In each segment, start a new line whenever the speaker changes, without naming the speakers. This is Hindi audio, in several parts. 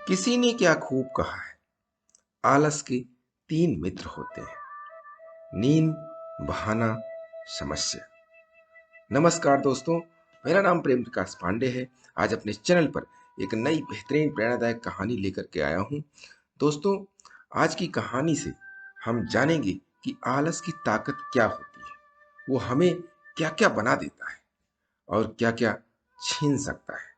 किसी ने क्या खूब कहा है, आलस के तीन मित्र होते हैं, नींद, बहाना, समस्या। नमस्कार दोस्तों, मेरा नाम प्रेम प्रकाश पांडे है। आज अपने चैनल पर एक नई बेहतरीन प्रेरणादायक कहानी लेकर के आया हूँ। दोस्तों, आज की कहानी से हम जानेंगे कि आलस की ताकत क्या होती है, वो हमें क्या क्या बना देता है और क्या क्या छीन सकता है।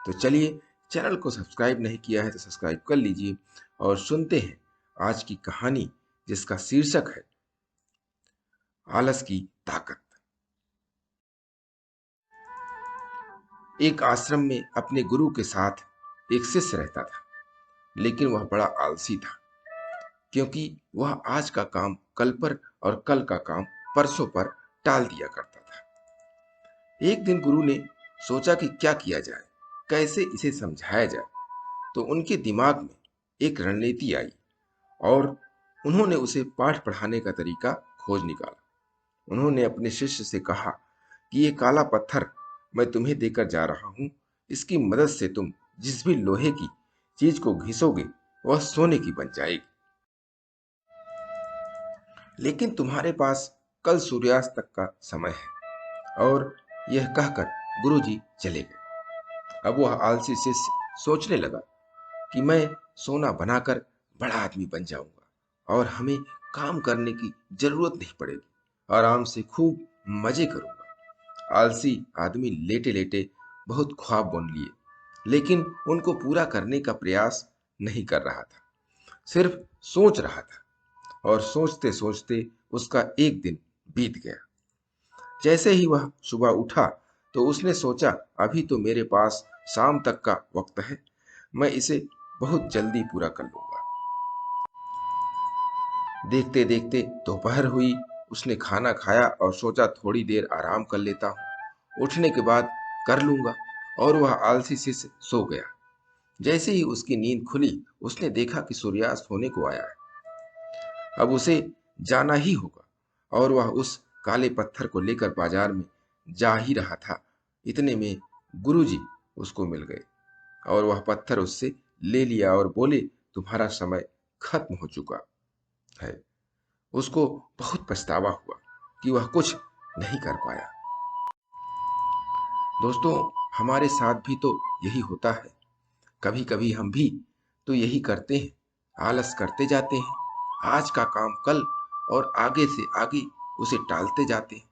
तो चलिए, चैनल को सब्सक्राइब नहीं किया है तो सब्सक्राइब कर लीजिए और सुनते हैं आज की कहानी, जिसका शीर्षक है आलस की ताकत। एक आश्रम में अपने गुरु के साथ एक शिष्य रहता था, लेकिन वह बड़ा आलसी था, क्योंकि वह आज का काम कल पर और कल का काम परसों पर टाल दिया करता था। एक दिन गुरु ने सोचा कि क्या किया जाए, कैसे इसे समझाया जाए। तो उनके दिमाग में एक रणनीति आई और उन्होंने उसे पाठ पढ़ाने का तरीका खोज निकाला। उन्होंने अपने शिष्य से कहा कि ये काला पत्थर मैं तुम्हें देकर जा रहा हूं, इसकी मदद से तुम जिस भी लोहे की चीज को घिसोगे वह सोने की बन जाएगी। लेकिन तुम्हारे पास कल सूर्यास्त तक का समय है। और यह कहकर गुरुजी चले गए। अब वह आलसी शिष्य सोचने लगा कि मैं सोना बनाकर बड़ा आदमी बन जाऊंगा और हमें काम करने की जरूरत नहीं पड़ेगी, आराम से खूब मजे करूंगा। आलसी आदमी लेटे लेटे बहुत ख्वाब बुन लिए, लेकिन उनको पूरा करने का प्रयास नहीं कर रहा था, सिर्फ सोच रहा था। और सोचते सोचते उसका एक दिन बीत गया। जैसे ही वह सुबह उठा तो उसने सोचा, अभी तो मेरे पास शाम तक का वक्त है, मैं इसे बहुत जल्दी पूरा कर लूंगा। देखते देखते दोपहर हुई। उसने खाना खाया और सोचा थोड़ी देर आराम कर लेता हूँ, उठने के बाद कर लूंगा। और वह आलसी से सो गया। जैसे ही उसकी नींद खुली, उसने देखा कि सूर्यास्त होने को आया है। अब उसे जाना ही होगा और वह उस काले पत्थर को लेकर बाजार में जा ही रहा था। इतने में गुरुजी उसको मिल गए और वह पत्थर उससे ले लिया और बोले, तुम्हारा समय खत्म हो चुका है। उसको बहुत पछतावा हुआ कि वह कुछ नहीं कर पाया। दोस्तों, हमारे साथ भी तो यही होता है। कभी कभी हम भी तो यही करते हैं, आलस करते जाते हैं, आज का काम कल और आगे से आगे उसे टालते जाते हैं।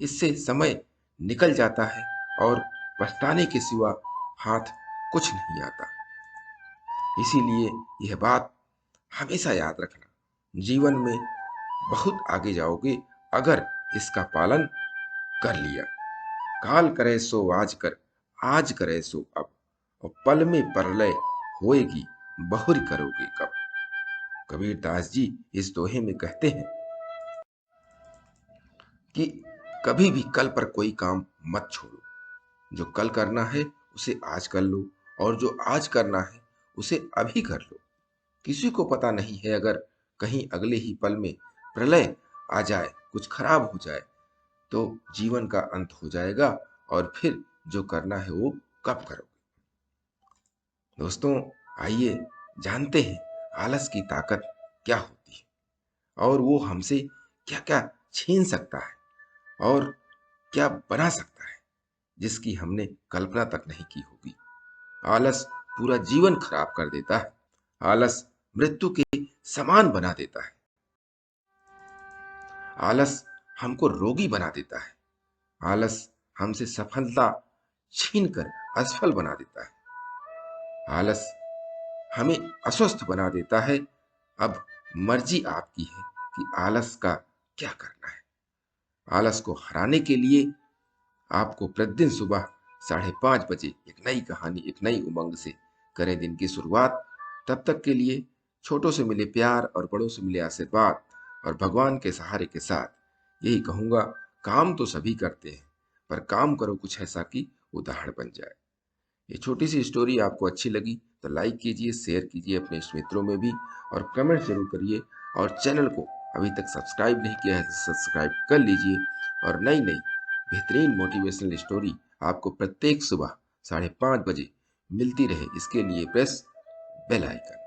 इससे समय निकल जाता है और पछताने के सिवा हाथ कुछ नहीं आता। इसीलिए यह बात हमेशा याद रखना, जीवन में बहुत आगे जाओगे अगर इसका पालन कर लिया। काल करे सो आज कर, आज करे सो अब, और पल में परलय होएगी, बहुरी करोगे कब। कबीर दास जी इस दोहे में कहते हैं कि कभी भी कल पर कोई काम मत छोड़ो। जो कल करना है उसे आज कर लो, और जो आज करना है उसे अभी कर लो। किसी को पता नहीं है, अगर कहीं अगले ही पल में प्रलय आ जाए, कुछ खराब हो जाए, तो जीवन का अंत हो जाएगा और फिर जो करना है वो कब करोगे। दोस्तों, आइए जानते हैं आलस की ताकत क्या होती है और वो हमसे क्या क्या छीन सकता है और क्या बना सकता है, जिसकी हमने कल्पना तक नहीं की होगी। आलस पूरा जीवन खराब कर देता है। आलस मृत्यु के समान बना देता है। आलस हमको रोगी बना देता है। आलस हमसे सफलता छीन कर असफल बना देता है। आलस हमें अस्वस्थ बना देता है। अब मर्जी आपकी है कि आलस का क्या करना है। आलस को हराने के लिए आपको प्रतिदिन सुबह 5:30 बजे एक नई कहानी, एक नई उमंग से करें दिन की शुरुआत। तब तक के लिए छोटों से मिले प्यार और बड़ों से मिले आशीर्वाद और भगवान के सहारे के साथ यही कहूंगा, काम तो सभी करते हैं, पर काम करो कुछ ऐसा कि उदाहरण बन जाए। ये छोटी सी स्टोरी आपको अच्छी लगी तो लाइक कीजिए, शेयर कीजिए अपने मित्रों में भी, और कमेंट जरूर करिए। और चैनल को अभी तक सब्सक्राइब नहीं किया है तो सब्सक्राइब कर लीजिए। और नई नई बेहतरीन मोटिवेशनल स्टोरी आपको प्रत्येक सुबह 5:30 बजे मिलती रहे, इसके लिए प्रेस बेल आइकन।